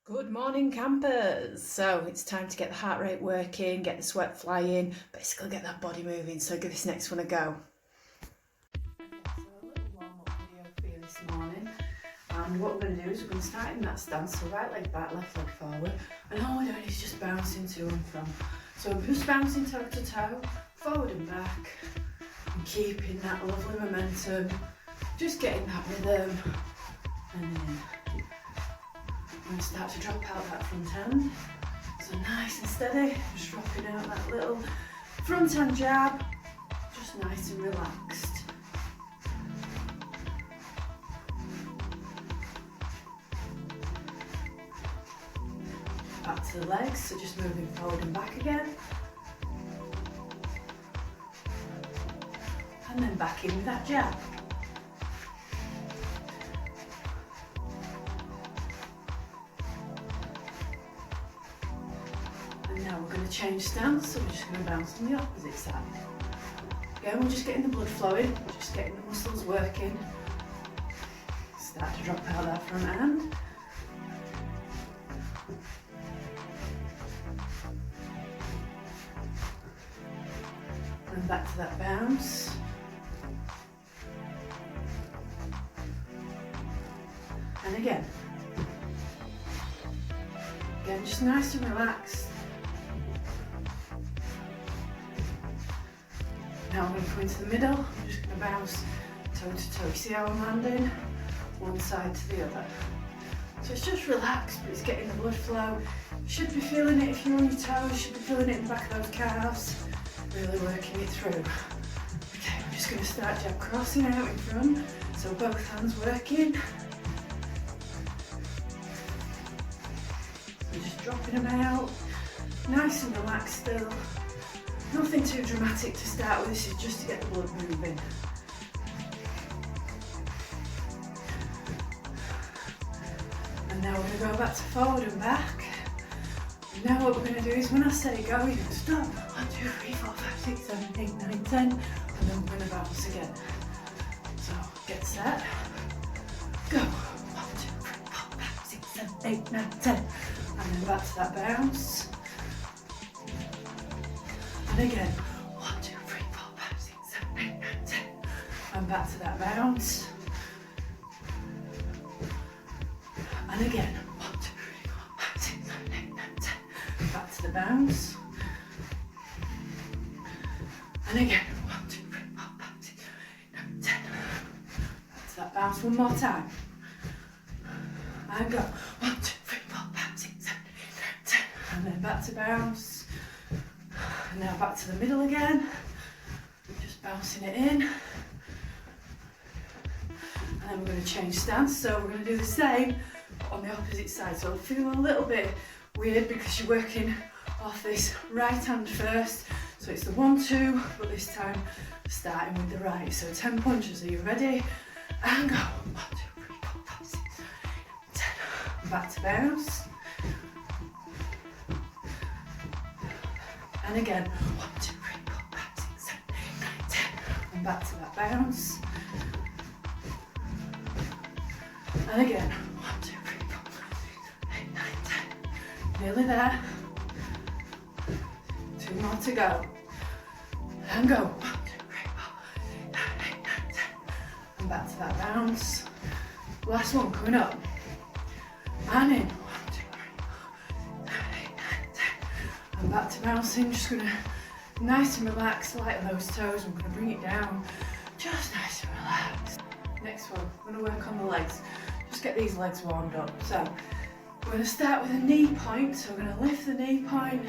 Good morning, campers. So it's time to get the heart rate working, get the sweat flying, basically get that body moving. So give this next one a go. Okay, so a little warm-up video for you this morning. And what we're going to do is we're going to start in that stance, so right leg back, left leg forward. And all we're doing is just bouncing to and from. So we're just bouncing toe to toe, forward and back, and keeping that lovely momentum, just getting that rhythm, and then I'm going to start to drop out that front hand. So nice and steady, just dropping out that little front hand jab, just nice and relaxed. Back to the legs, so just moving forward and back again. And then back in with that jab. Now we're going to change stance, so we're just going to bounce on the opposite side. Again, we're just getting the blood flowing, just getting the muscles working. Start to drop out that front hand. And back to that bounce. And again. Again, just nice and relaxed. Now I'm going to come into the middle, I'm just going to bounce toe to toe. You see how I'm landing? One side to the other. So it's just relaxed, but it's getting the blood flow. You should be feeling it if you're on your toes, you should be feeling it in the back of those calves. Really working it through. Okay, I'm just going to start jab crossing out in front, so both hands working. So just dropping them out, nice and relaxed still. Nothing too dramatic to start with, this is just to get the blood moving. And now we're going to go back to forward and back. And now what we're going to do is when I say go, you're going to stop. 1, 2, 3, 4, 5, 6, 7, 8, 9, 10. And then we're going to bounce again. So get set. Go. 1, 2, 3, 4, 5, 6, 7, 8, 9, 10. And then back to that bounce. And again, 1, 2, 3, 4, 5, 6, 7, 8, 9, 10. And back to that bounce. And again, 1, 2, 3, 4, 5, 6, 7, 8, 9, 10. Back to the bounce. And again, 1, 2, 3, 4, 5, 6, 7, 8, 9, 10. Back to that bounce one more time. And go, 1, 2, 3, 4, 5, 6, 7, 8, 9, 10. And then back to bounce. And now back to the middle again, just bouncing it in. And then we're going to change stance, so we're going to do the same but on the opposite side. So it'll feel a little bit weird because you're working off this right hand first. So it's the 1, 2, but this time starting with the right. So 10 punches, are you ready? And go, 1, 2, 3, 4, 5, 6, 7, 8, 10. And back to bounce. And again, 1, 2, 3, 4, 5, 6, 7, 8, 9, 10. And back to that bounce. And again, 1, 2, 3, 4, 5, 6, 7, 8, 9, 10. Nearly there. 2 more to go. And go. 1, 2, 3, 4, 5, 6, 7, 8, 9, 10. And back to that bounce. Last one coming up. And in. 1, 2, 3, 4, 5, 6, 7, 8, 9, 10. And back to bouncing, just gonna nice and relaxed, light on those toes. I'm gonna bring it down, just nice and relaxed. Next one, I'm gonna work on the legs. Just get these legs warmed up. So, we're gonna start with a knee point. So we're gonna lift the knee point,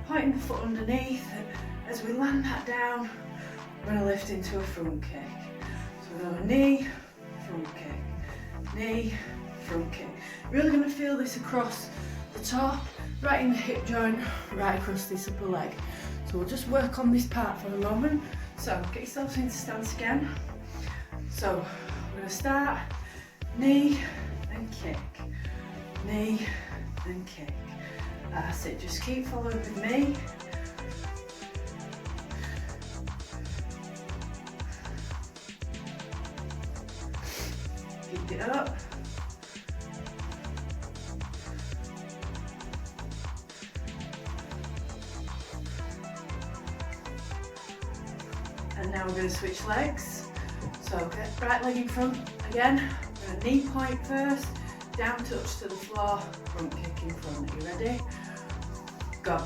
pointing the foot underneath. And as we land that down, we're gonna lift into a front kick. So we're gonna knee, front kick, knee, front kick. Really gonna feel this across the top, right in the hip joint, right across this upper leg. So we'll just work on this part for a moment. So get yourselves into stance again. So we're going to start knee and kick, knee and kick. That's it, just keep following with me. Keep it up. And now we're going to switch legs. So get right leg in front again. We're going to knee point first, down touch to the floor, front kick in front. Are you ready? Go.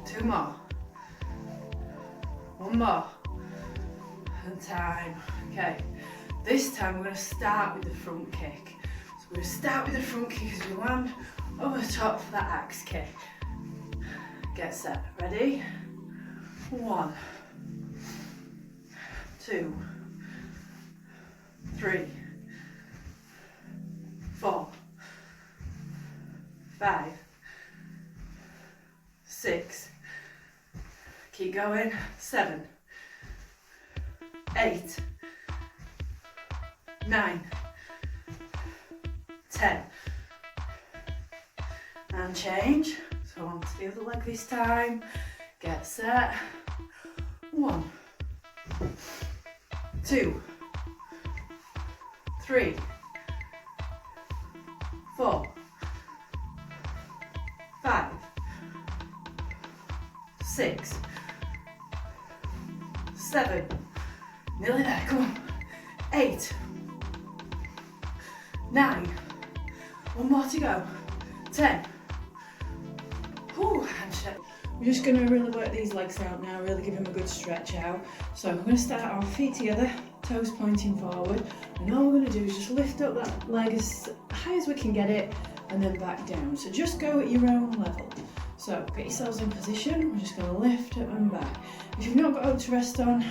Two more. One more. And time. Okay. This time we're going to start with the front kick. So we're going to start with the front kick as we land over the top for that axe kick. Get set. Ready? 1, 2, 3, 4, 5, 6. Keep going. 7, 8, 9, 10. And change. So on to the other leg this time. Get set. 1, 2, 3, 4, 5, 6, 7, nearly there, come on, 8, 9, one more to go, 10, handshake. We're just going to really work these legs out now, really give them a good stretch out. So we're going to start our feet together, toes pointing forward, and all we're going to do is just lift up that leg as high as we can get it, and then back down. So just go at your own level. So get yourselves in position, we're just going to lift up and back. If you've not got out to rest on,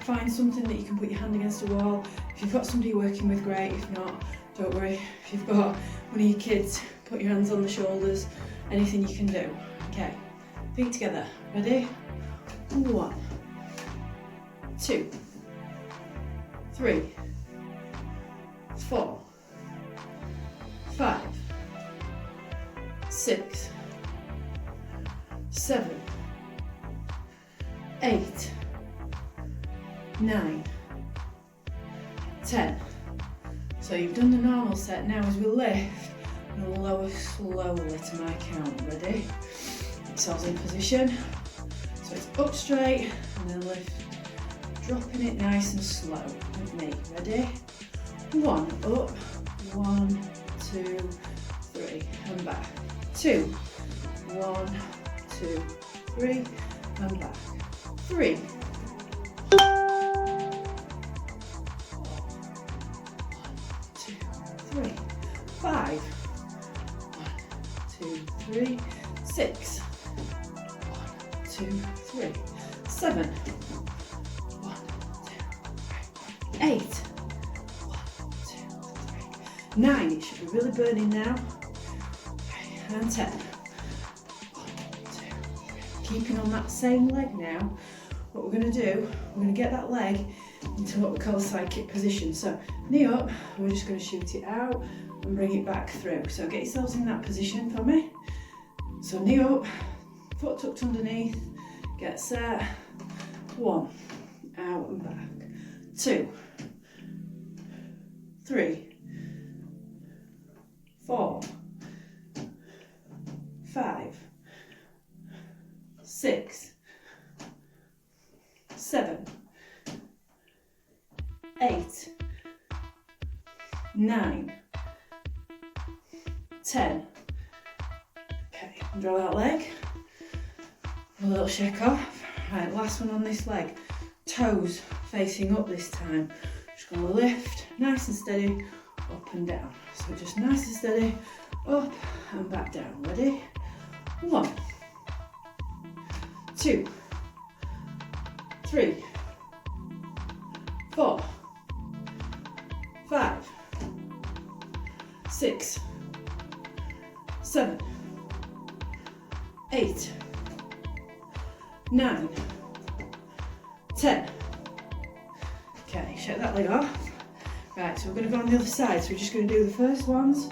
find something that you can put your hand against a wall. If you've got somebody you're working with, great. If not, don't worry. If you've got one of your kids, put your hands on the shoulders, anything you can do. Okay, feet together, ready? 1, 2, 3, 4, 5, 6, 7, 8, 9, 10. So you've done the normal set. Now as we lift, we'll lower slowly to my count. Ready? Yourselves in position. So it's up straight and then lift. Dropping it nice and slow with me. Ready? 1, up. 1, 2, 3, and back. 2, 1, 2, 3, and back. 3. 3, 5, 1, 2, 3, 6, 1, 2, 3, 7, 1, 2, 3, 8, 1, 2, 3, 9. It should be really burning now. And 10. 1, 2, 3. Keeping on that same leg now. What we're going to do, we're going to get that leg into what we call a side kick position. So knee up, we're just going to shoot it out and bring it back through. So get yourselves in that position for me. So knee up, foot tucked underneath, get set. 1, out and back. 2, 3, 4, 5, 6, 7, 8, 9, 10. Okay, draw that leg. A little shake off. Right, last one on this leg. Toes facing up this time. Just going to lift, nice and steady, up and down. So just nice and steady, up and back down. Ready? 1, 2, 3, 4, 5, 6, 7, 8, 9, 10. Okay, shake that leg off. Right, so we're going to go on the other side. So we're just going to do the first ones,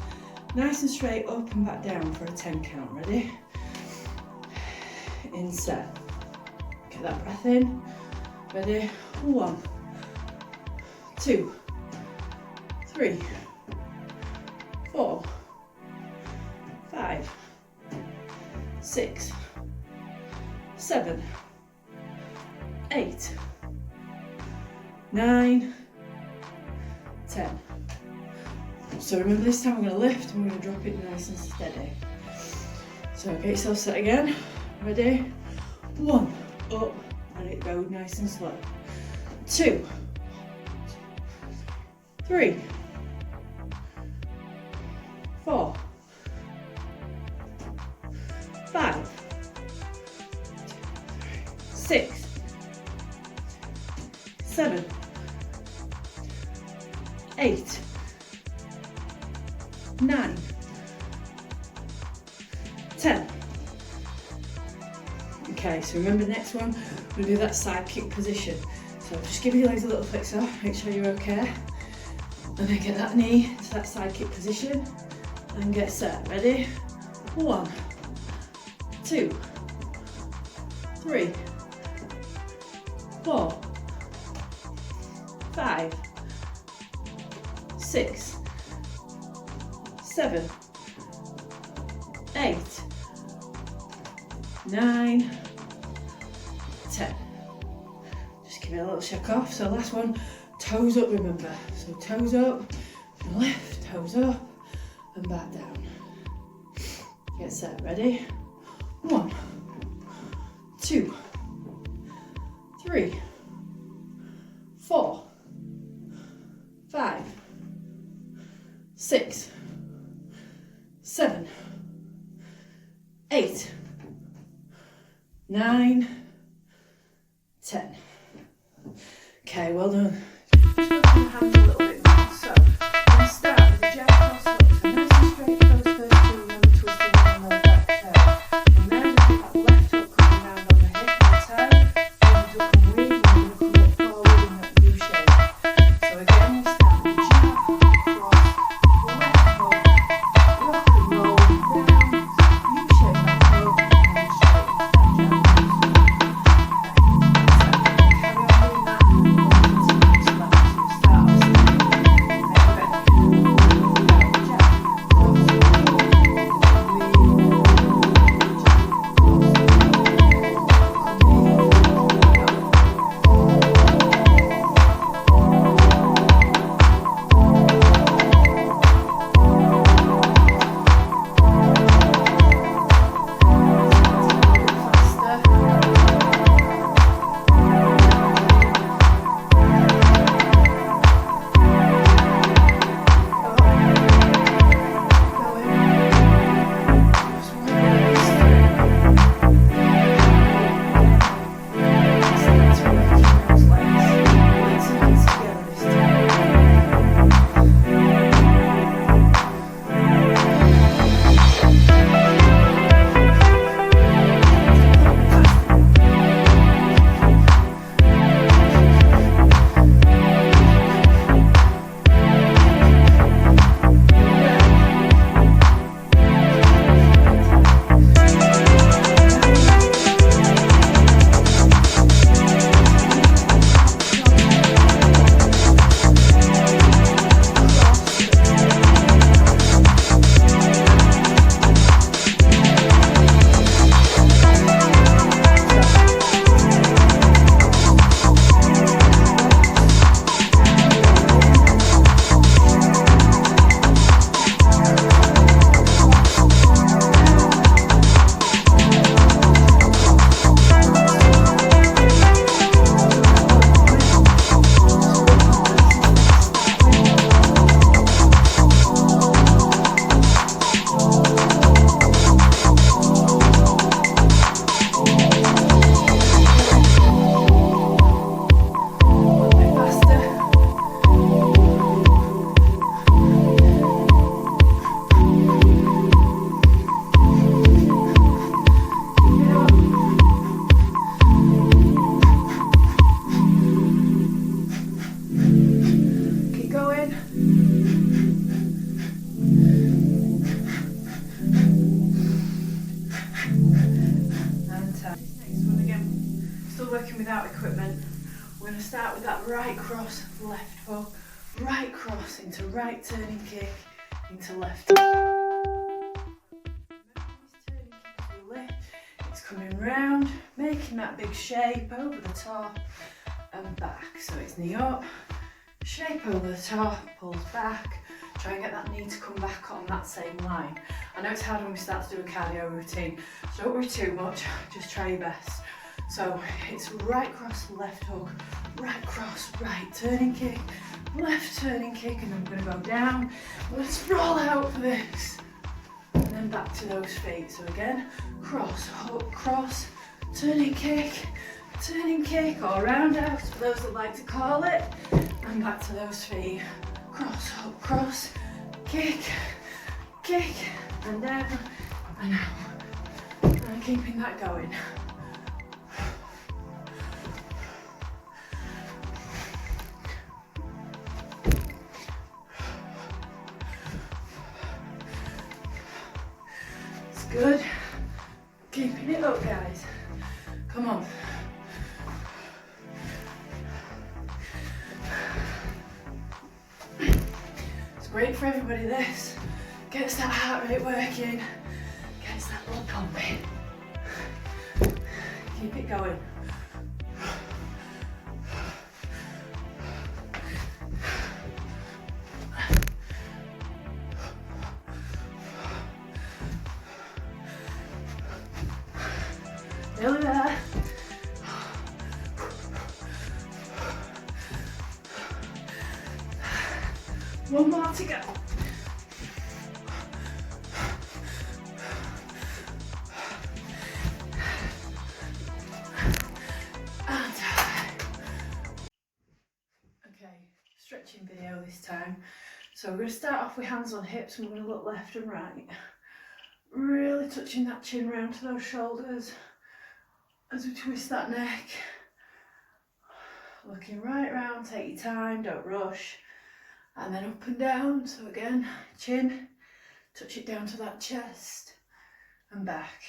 nice and straight, up and back down for a 10 count. Ready? in set. Get that breath in. Ready? 1, 2, 3, 4, 5, 6, 7, 8, 9, 10. So remember, this time we're going to lift and we're going to drop it nice and steady. So get yourself set again. Ready? 1, up, and it goes nice and slow. 2, 3, 4, 5, 6, 7, 8, 9, 10. Okay, so remember the next one, we're going to do that side kick position. So just give your legs a little flick off, make sure you're okay. And then get that knee to that side kick position and get set. Ready? 1, 2, 3, 4, 5, 6, 7, 8, 9, 10. Just give it a little shake off. So last one, toes up, remember. So toes up, and lift, toes up, and back down. Get set, ready? 1, 2, 3, 4, 5, 6, 7, 8, 9, 10. Okay, well done. Just work on the hands a little bit more. So, I'm going to start with the jab cross up. So nice and straight for those first two, and then twisting around on the back toe. And then just that left hook coming round on the hip and toe. And duck and weave, and we're going to come up forward in that U shape. So again, we'll start with the jab, cross, left hook, rock and roll down, U shape that hook, and straight that jab. Carry on doing that. right cross, left hook, right cross into right turning kick, into left hook. It's coming round, making that big shape over the top and back. So it's knee up, shape over the top, pulls back. Try and get that knee to come back on that same line. I know it's hard when we start to do a cardio routine, so don't worry too much, just try your best. So it's right cross, left hook, right cross, right turning kick, left turning kick, and then we're gonna go down. Let's roll out for this. And then back to those feet. So again, cross, hook, cross, turning kick, or roundhouse for those that like to call it. And back to those feet. Cross, hook, cross, kick, and down, and out. And keeping that going. It's good. Keeping it up, guys. Come on. Great for everybody this. Gets that heart rate working, gets that blood pumping. Keep it going. Nearly there. One more to go. And okay, stretching video this time. So we're going to start off with hands on hips and we're going to look left and right. Really touching that chin round to those shoulders as we twist that neck. Looking right round, take your time, don't rush. And then up and down, so again, chin, touch it down to that chest, and back.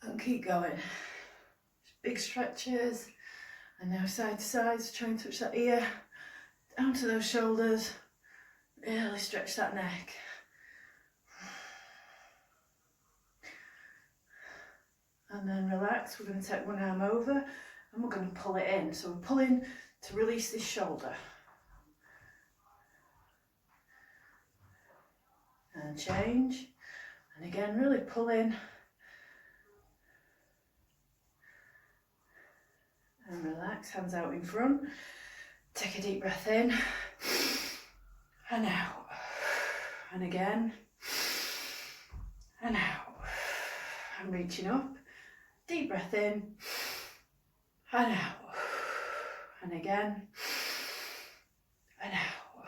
And keep going. Big stretches, and now side to side, so try and touch that ear, down to those shoulders, really stretch that neck. And then relax, we're going to take one arm over, and we're going to pull it in. So we're pulling to release this shoulder. And change, and again really pull in and relax, hands out in front. Take a deep breath in and out, and again and out. I'm reaching up, deep breath in and out, and again and out,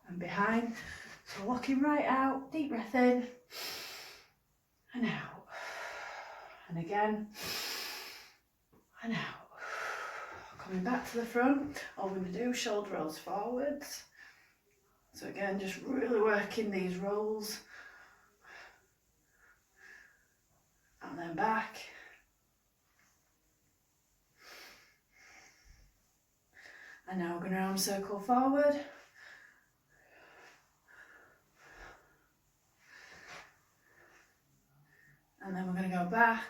and behind. So walking right out, deep breath in and out, and again and out. Coming back to the front, all we're going to do, shoulder rolls forwards. So again, just really working these rolls. And then back. And now we're going to arm circle forward. And then we're going to go back.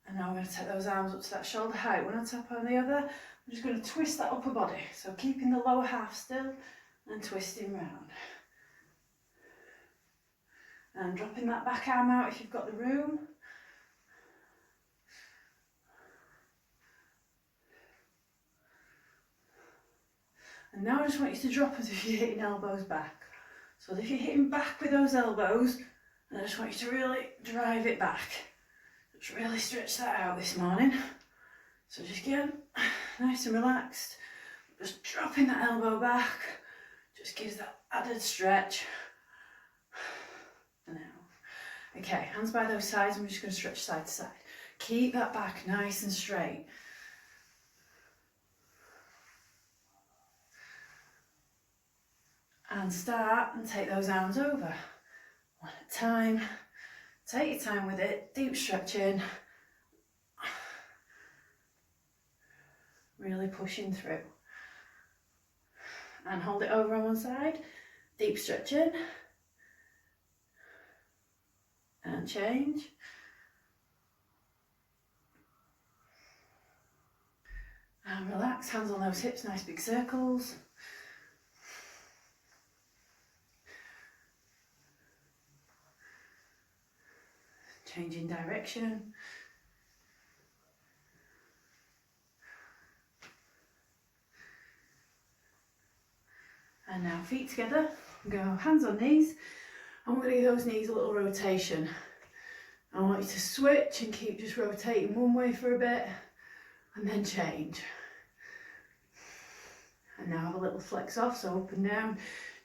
And now we're going to take those arms up to that shoulder height, one on top on the other. I'm just going to twist that upper body. So keeping the lower half still and twisting round. And dropping that back arm out if you've got the room. And now I just want you to drop as if you're hitting elbows back. So if you're hitting back with those elbows, and I just want you to really drive it back. Just really stretch that out this morning. So just get nice and relaxed. Just dropping that elbow back just gives that added stretch. And now, okay, hands by those sides. I'm just going to stretch side to side. Keep that back nice and straight. And start and take those arms over. One at a time. Take your time with it, deep stretching. Really pushing through. And hold it over on one side, deep stretching. And change. And relax, hands on those hips, nice big circles. Changing direction. And now feet together, go hands on knees, and we're going to give those knees a little rotation. I want you to switch and keep just rotating one way for a bit, and then change. And now have a little flex off, so up and down,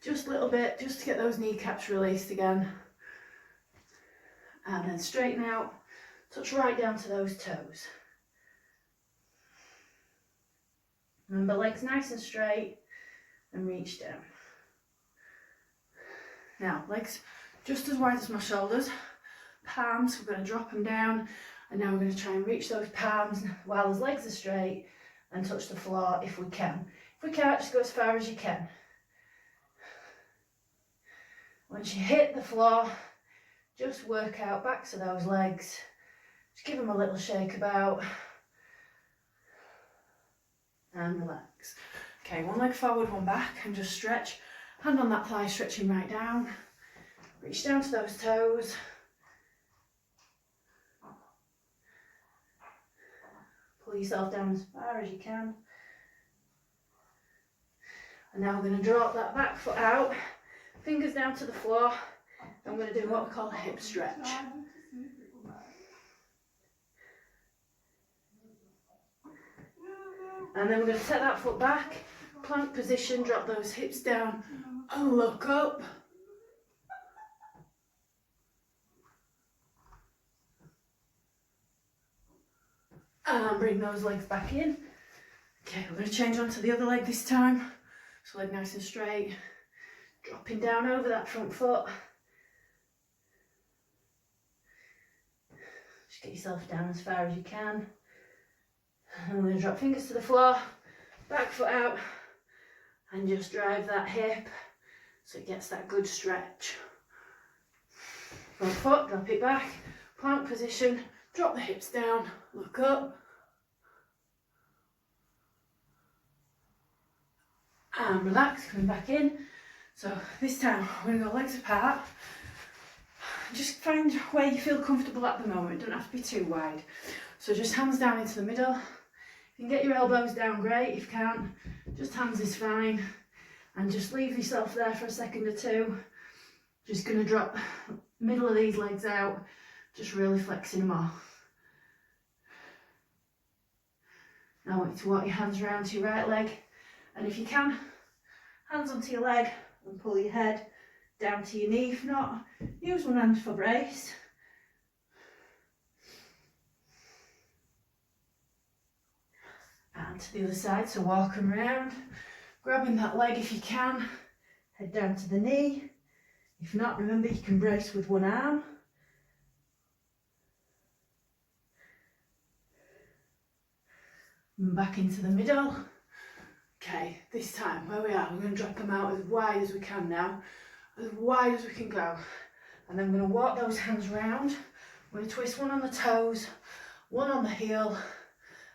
just a little bit, just to get those kneecaps released again. And then straighten out, touch right down to those toes. Remember, legs nice and straight, and reach down. Now, legs just as wide as my shoulders, palms, we're going to drop them down, and now we're going to try and reach those palms while those legs are straight and touch the floor if we can. If we can't, just go as far as you can. Once you hit the floor, just work out backs of those legs. Just give them a little shake about. And relax. Okay, one leg forward, one back, and just stretch. Hand on that thigh, stretching right down. Reach down to those toes. Pull yourself down as far as you can. And now we're going to drop that back foot out, fingers down to the floor, and we're going to do what we call a hip stretch. And then we're going to take that foot back, plank position, drop those hips down, and look up. And bring those legs back in. Okay, we're going to change onto the other leg this time. So leg nice and straight, dropping down over that front foot. Just get yourself down as far as you can. And we're going to drop fingers to the floor, back foot out, and just drive that hip so it gets that good stretch. Front foot, drop it back, plank position, drop the hips down, look up. And relax, coming back in. So this time we're going to go legs apart. Just find where you feel comfortable at the moment, don't have to be too wide. So just hands down into the middle. If you can get your elbows down, great. If you can't, just hands is fine. And just leave yourself there for a second or two. Just going to drop middle of these legs out, just really flexing them off. Now I want you to walk your hands around to your right leg. And if you can, hands onto your leg and pull your head down to your knee. If not, use one hand for brace. And to the other side, so walk them around, grabbing that leg if you can, head down to the knee. If not, remember you can brace with one arm. And back into the middle. Okay, this time, where we are, we're going to drop them out as wide as we can now, as wide as we can go. And then we're going to walk those hands round. We're going to twist one on the toes, one on the heel,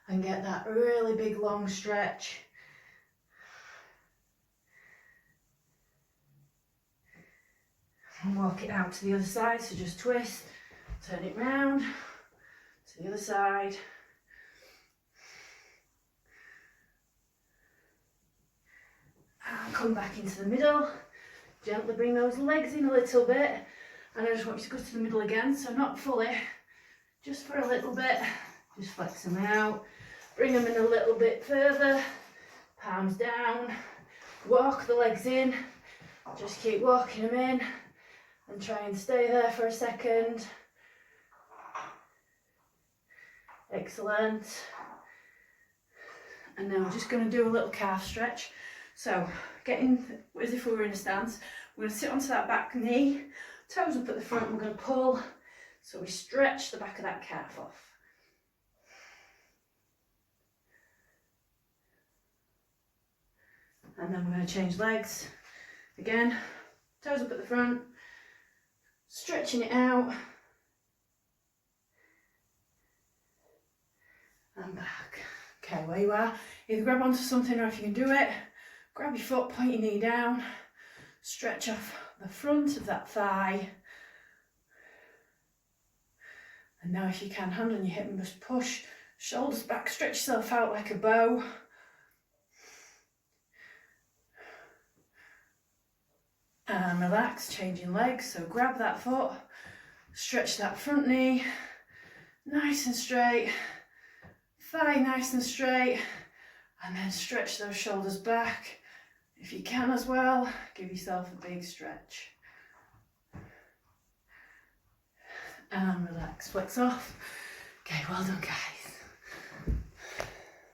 and get that really big long stretch. And walk it out to the other side, so just twist, turn it round, to the other side. And come back into the middle, gently bring those legs in a little bit, and I just want you to go to the middle again, so not fully, just for a little bit, just flex them out, bring them in a little bit further, palms down, walk the legs in, just keep walking them in, and try and stay there for a second. Excellent. And now we're just going to do a little calf stretch. So, getting as if we were in a stance, we're going to sit onto that back knee, toes up at the front, we're going to pull So we stretch the back of that calf off. And then we're going to change legs. Again, toes up at the front, stretching it out. And back. Okay, where you are, either grab onto something, or if you can do it, grab your foot, point your knee down, stretch off the front of that thigh. And now if you can, hand on your hip and just push, shoulders back, stretch yourself out like a bow. And relax, changing legs. So grab that foot, stretch that front knee, nice and straight, thigh nice and straight, and then stretch those shoulders back. If you can as well, give yourself a big stretch. And relax, flex off. Okay, well done guys.